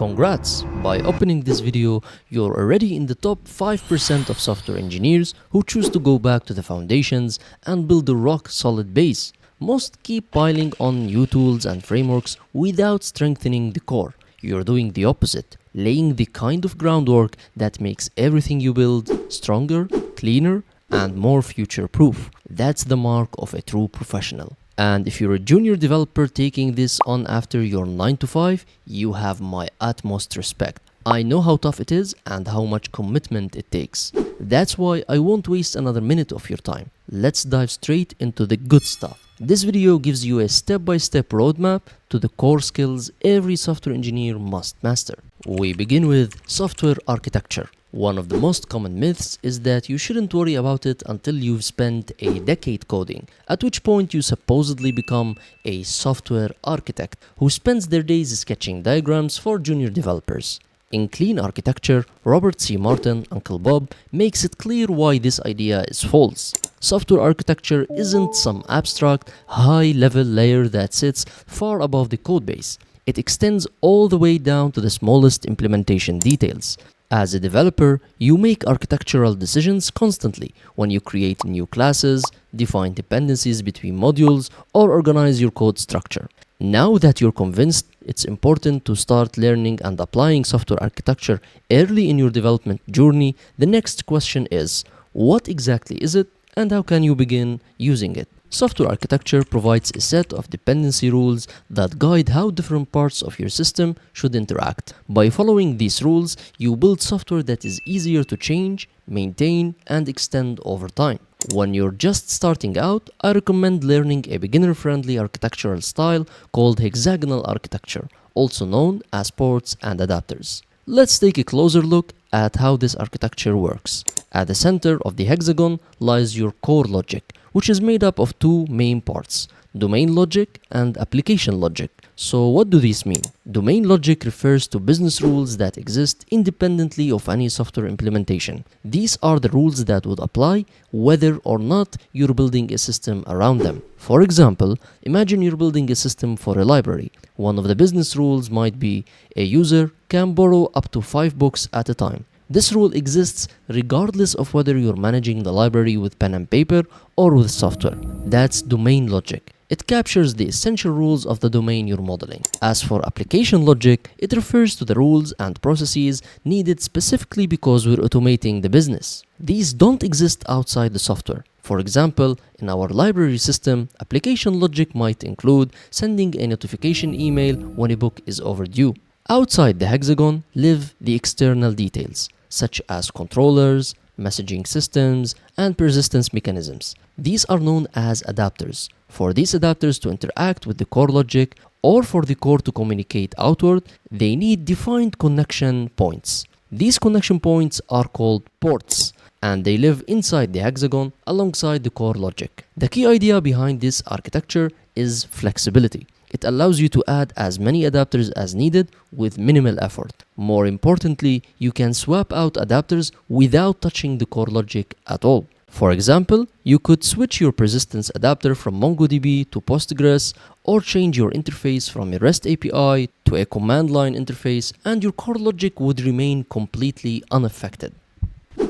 Congrats! By opening this video, you're already in the top 5% of software engineers who choose to go back to the foundations and build a rock-solid base. Most keep piling on new tools and frameworks without strengthening the core. You're doing the opposite, laying the kind of groundwork that makes everything you build stronger, cleaner, and more future-proof. That's the mark of a true professional. And if you're a junior developer taking this on after your 9 to 5, you have my utmost respect. I know how tough it is and how much commitment it takes. That's why I won't waste another minute of your time. Let's dive straight into the good stuff. This video gives you a step-by-step roadmap to the core skills every software engineer must master. We begin with software architecture. One of the most common myths is that you shouldn't worry about it until you've spent a decade coding, at which point you supposedly become a software architect who spends their days sketching diagrams for junior developers. In Clean Architecture, Robert C. Martin, Uncle Bob, makes it clear why this idea is false. Software architecture isn't some abstract, high-level layer that sits far above the codebase. It extends all the way down to the smallest implementation details. As a developer, you make architectural decisions constantly when you create new classes, define dependencies between modules, or organize your code structure. Now that you're convinced it's important to start learning and applying software architecture early in your development journey, the next question is, what exactly is it and how can you begin using it? Software architecture provides a set of dependency rules that guide how different parts of your system should interact. By following these rules, you build software that is easier to change, maintain, and extend over time. When you're just starting out, I recommend learning a beginner-friendly architectural style called hexagonal architecture, also known as ports and adapters. Let's take a closer look at how this architecture works. At the center of the hexagon lies your core logic, which is made up of two main parts, domain logic and application logic. So what do these mean? Domain logic refers to business rules that exist independently of any software implementation. These are the rules that would apply whether or not you're building a system around them. For example, imagine you're building a system for a library. One of the business rules might be a user can borrow up to 5 books at a time. This rule exists regardless of whether you're managing the library with pen and paper or with software. That's domain logic. It captures the essential rules of the domain you're modeling. As for application logic, it refers to the rules and processes needed specifically because we're automating the business. These don't exist outside the software. For example, in our library system, application logic might include sending a notification email when a book is overdue. Outside the hexagon live the external details, such as controllers, messaging systems, and persistence mechanisms. These are known as adapters. For these adapters to interact with the core logic or for the core to communicate outward, they need defined connection points. These connection points are called ports, and they live inside the hexagon alongside the core logic. The key idea behind this architecture is flexibility. It allows you to add as many adapters as needed with minimal effort. More importantly, you can swap out adapters without touching the core logic at all. For example, you could switch your persistence adapter from MongoDB to Postgres, or change your interface from a REST API to a command line interface, and your core logic would remain completely unaffected.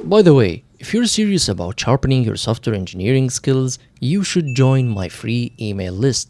By the way, if you're serious about sharpening your software engineering skills, you should join my free email list.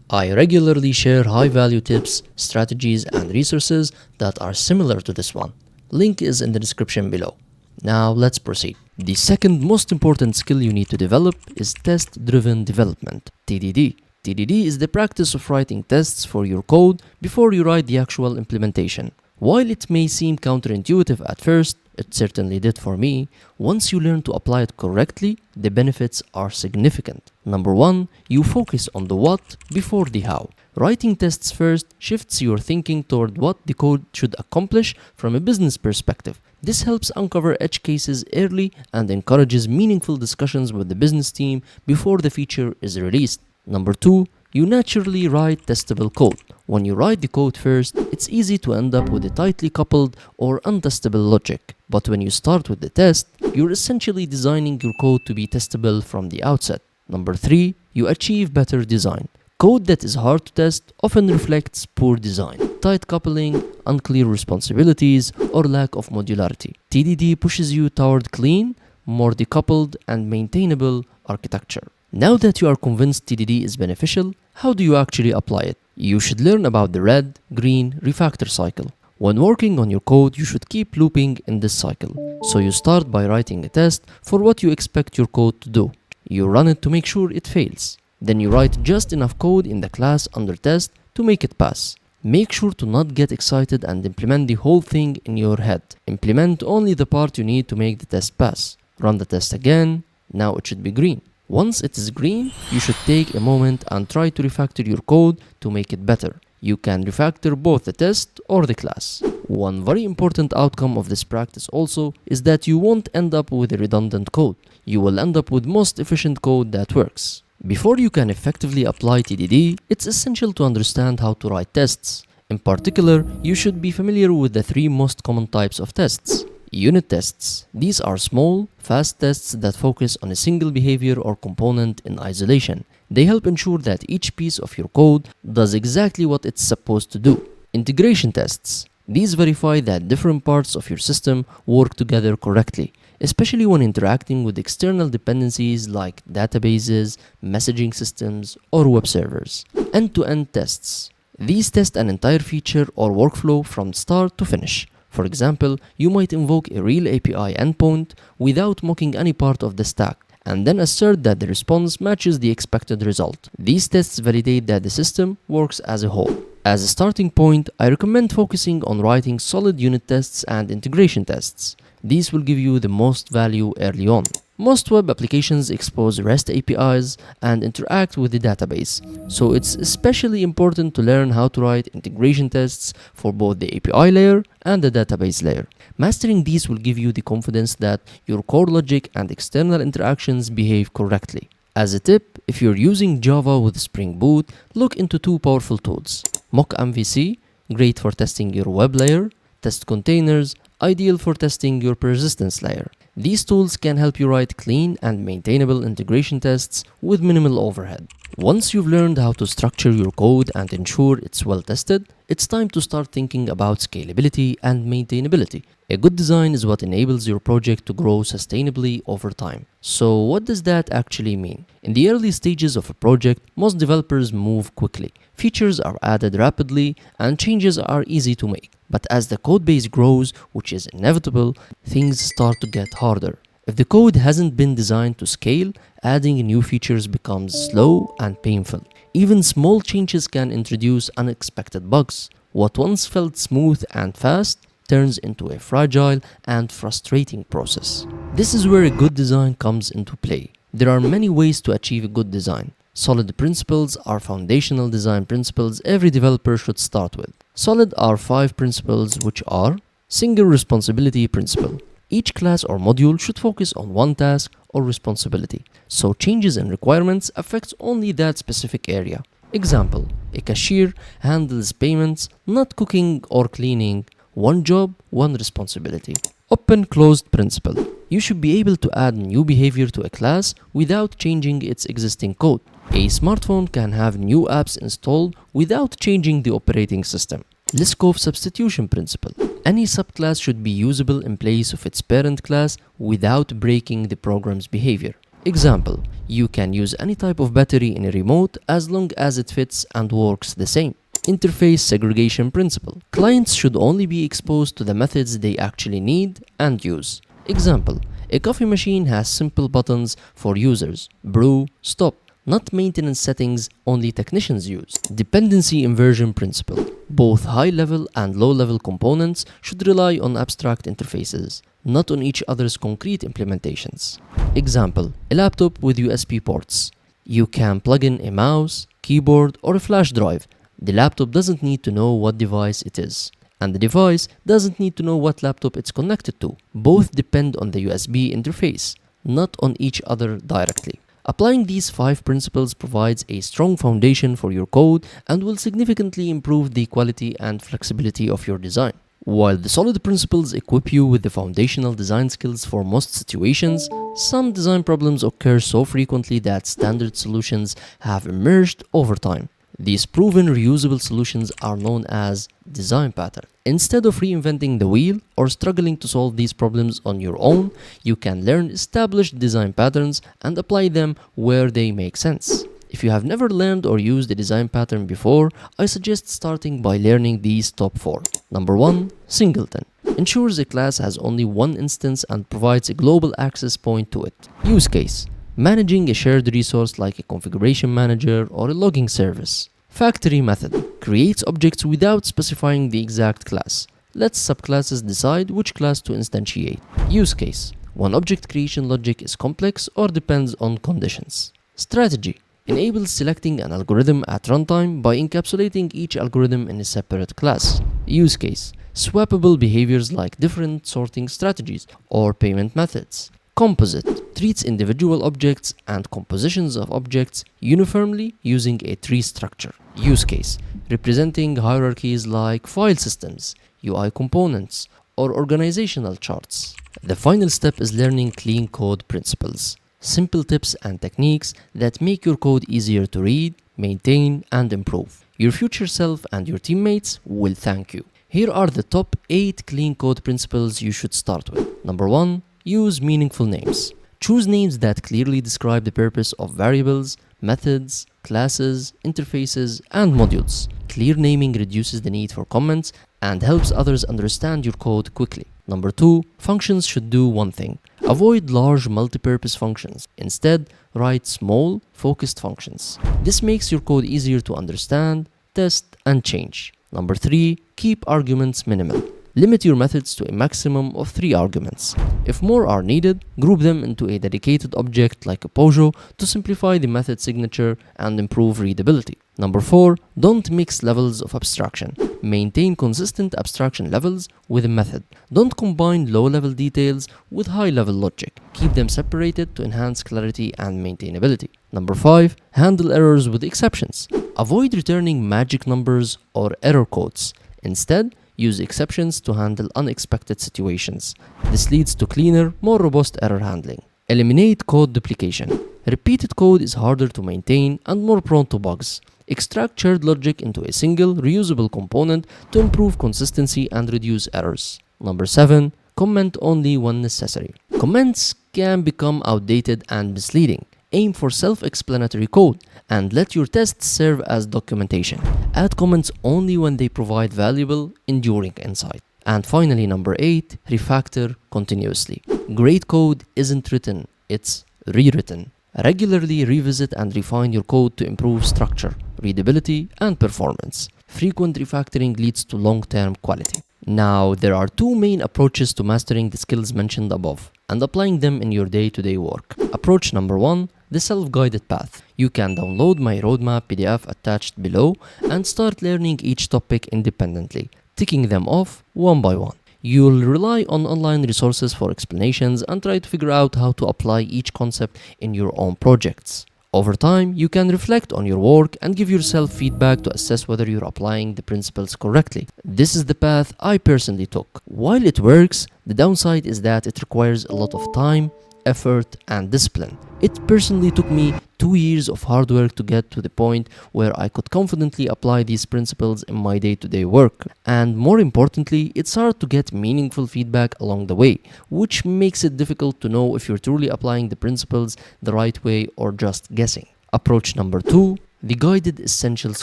I regularly share high-value tips, strategies, and resources that are similar to this one. Link is in the description below. Now let's proceed. The second most important skill you need to develop is test-driven development, TDD. TDD is the practice of writing tests for your code before you write the actual implementation. While it may seem counterintuitive at first, it certainly did for me, once you learn to apply it correctly, the benefits are significant. Number one, you focus on the what before the how. Writing tests first shifts your thinking toward what the code should accomplish from a business perspective. This helps uncover edge cases early and encourages meaningful discussions with the business team before the feature is released. Number two, you naturally write testable code. When you write the code first, it's easy to end up with a tightly coupled or untestable logic. But when you start with the test, you're essentially designing your code to be testable from the outset. Number three, you achieve better design. Code that is hard to test often reflects poor design, tight coupling, unclear responsibilities, or lack of modularity. TDD pushes you toward clean, more decoupled, and maintainable architecture. Now that you are convinced TDD is beneficial, how do you actually apply it? You should learn about the red, green, refactor cycle. When working on your code, you should keep looping in this cycle. So you start by writing a test for what you expect your code to do. You run it to make sure it fails. Then you write just enough code in the class under test to make it pass. Make sure to not get excited and implement the whole thing in your head. Implement only the part you need to make the test pass. Run the test again. Now it should be green. Once it is green, you should take a moment and try to refactor your code to make it better. You can refactor both the test or the class. One very important outcome of this practice also is that you won't end up with a redundant code. You will end up with most efficient code that works. Before you can effectively apply TDD, it's essential to understand how to write tests. In particular, you should be familiar with the three most common types of tests. Unit tests. These are small, fast tests that focus on a single behavior or component in isolation. They help ensure that each piece of your code does exactly what it's supposed to do. Integration tests. These verify that different parts of your system work together correctly, especially when interacting with external dependencies like databases, messaging systems, or web servers. End-to-end tests. These test an entire feature or workflow from start to finish. For example, you might invoke a real API endpoint without mocking any part of the stack, and then assert that the response matches the expected result. These tests validate that the system works as a whole. As a starting point, I recommend focusing on writing solid unit tests and integration tests. These will give you the most value early on. Most web applications expose REST APIs and interact with the database, so it's especially important to learn how to write integration tests for both the API layer and the database layer. Mastering these will give you the confidence that your core logic and external interactions behave correctly. As a tip, if you're using Java with Spring Boot, look into two powerful tools. Mock MVC, great for testing your web layer. Test containers, ideal for testing your persistence layer. These tools can help you write clean and maintainable integration tests with minimal overhead. Once you've learned how to structure your code and ensure it's well tested, it's time to start thinking about scalability and maintainability. A good design is what enables your project to grow sustainably over time. So what does that actually mean? In the early stages of a project, most developers move quickly. Features are added rapidly and changes are easy to make. But as the codebase grows, which is inevitable, things start to get harder. If the code hasn't been designed to scale, adding new features becomes slow and painful. Even small changes can introduce unexpected bugs. What once felt smooth and fast turns into a fragile and frustrating process. This is where a good design comes into play. There are many ways to achieve a good design. Solid principles are foundational design principles every developer should start with. Solid are 5 principles, which are: single responsibility principle. Each class or module should focus on one task or responsibility, so changes in requirements affect only that specific area. Example: a cashier handles payments, not cooking or cleaning. One job, one responsibility. Open-closed principle. You should be able to add new behavior to a class without changing its existing code. A smartphone can have new apps installed without changing the operating system. Liskov substitution principle. Any subclass should be usable in place of its parent class without breaking the program's behavior. Example: you can use any type of battery in a remote as long as it fits and works the same. Interface segregation principle. Clients should only be exposed to the methods they actually need and use. Example: a coffee machine has simple buttons for users: brew, stop. Not maintenance settings only technicians use. Dependency inversion principle. Both high-level and low-level components should rely on abstract interfaces, not on each other's concrete implementations. Example: a laptop with USB ports. You can plug in a mouse, keyboard, or a flash drive. The laptop doesn't need to know what device it is, and the device doesn't need to know what laptop it's connected to. Both depend on the USB interface, not on each other directly. Applying these 5 principles provides a strong foundation for your code and will significantly improve the quality and flexibility of your design. While the solid principles equip you with the foundational design skills for most situations, some design problems occur so frequently that standard solutions have emerged over time. These proven reusable solutions are known as design patterns. Instead of reinventing the wheel or struggling to solve these problems on your own, you can learn established design patterns and apply them where they make sense. If you have never learned or used a design pattern before, I suggest starting by learning these top 4. Number 1. Singleton. Ensures a class has only one instance and provides a global access point to it. Use case. Managing a shared resource like a configuration manager or a logging service. Factory method. Creates objects without specifying the exact class. Lets subclasses decide which class to instantiate. Use case. When object creation logic is complex or depends on conditions. Strategy. Enables selecting an algorithm at runtime by encapsulating each algorithm in a separate class. Use case. Swappable behaviors like different sorting strategies or payment methods. Composite. Treats individual objects and compositions of objects uniformly using a tree structure. Use case. Representing hierarchies like file systems, UI components, or organizational charts. The final step is learning clean code principles. Simple tips and techniques that make your code easier to read, maintain, and improve. Your future self and your teammates will thank you. Here are the top 8 clean code principles you should start with. Number 1. Use meaningful names. Choose names that clearly describe the purpose of variables, methods, classes, interfaces, and modules. Clear naming reduces the need for comments and helps others understand your code quickly. Number 2. Functions should do one thing. Avoid large multipurpose functions. Instead, write small, focused functions. This makes your code easier to understand, test, and change. Number 3. Keep arguments minimal. Limit your methods to a maximum of 3 arguments. If more are needed, group them into a dedicated object like a POJO to simplify the method signature and improve readability. Number 4. Don't mix levels of abstraction. Maintain consistent abstraction levels with a method. Don't combine low-level details with high-level logic. Keep them separated to enhance clarity and maintainability. Number 5. Handle errors with exceptions. Avoid returning magic numbers or error codes. Instead, use exceptions to handle unexpected situations. This leads to cleaner, more robust error handling. Eliminate code duplication. Repeated code is harder to maintain and more prone to bugs. Extract shared logic into a single, reusable component to improve consistency and reduce errors. Number 7. Comment only when necessary. Comments can become outdated and misleading. Aim for self-explanatory code and let your tests serve as documentation. Add comments only when they provide valuable, enduring insight. And finally, number 8, refactor continuously. Great code isn't written, it's rewritten. Regularly revisit and refine your code to improve structure, readability, and performance. Frequent refactoring leads to long-term quality. Now, there are 2 main approaches to mastering the skills mentioned above and applying them in your day-to-day work. Approach number 1, the self-guided path. You can download my roadmap PDF attached below and start learning each topic independently, ticking them off one by one. You'll rely on online resources for explanations and try to figure out how to apply each concept in your own projects. Over time, you can reflect on your work and give yourself feedback to assess whether you're applying the principles correctly. This is the path I personally took. While it works, the downside is that it requires a lot of time, effort, and discipline. It personally took me 2 years of hard work to get to the point where I could confidently apply these principles in my day-to-day work. And more importantly, it's hard to get meaningful feedback along the way, which makes it difficult to know if you're truly applying the principles the right way or just guessing. Approach number 2, the Guided Essentials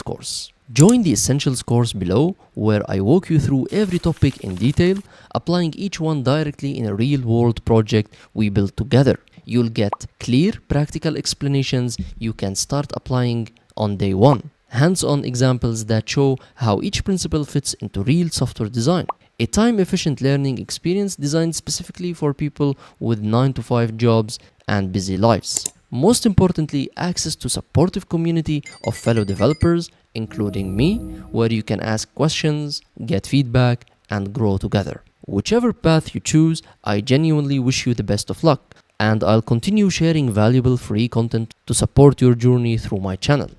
course. Join the Essentials course below, where I walk you through every topic in detail, applying each one directly in a real-world project we built together. You'll get clear, practical explanations you can start applying on day 1. Hands-on examples that show how each principle fits into real software design. A time-efficient learning experience designed specifically for people with 9-to-5 jobs and busy lives. Most importantly, access to supportive community of fellow developers, including me, where you can ask questions, get feedback, and grow together. Whichever path you choose, I genuinely wish you the best of luck, and I'll continue sharing valuable free content to support your journey through my channel.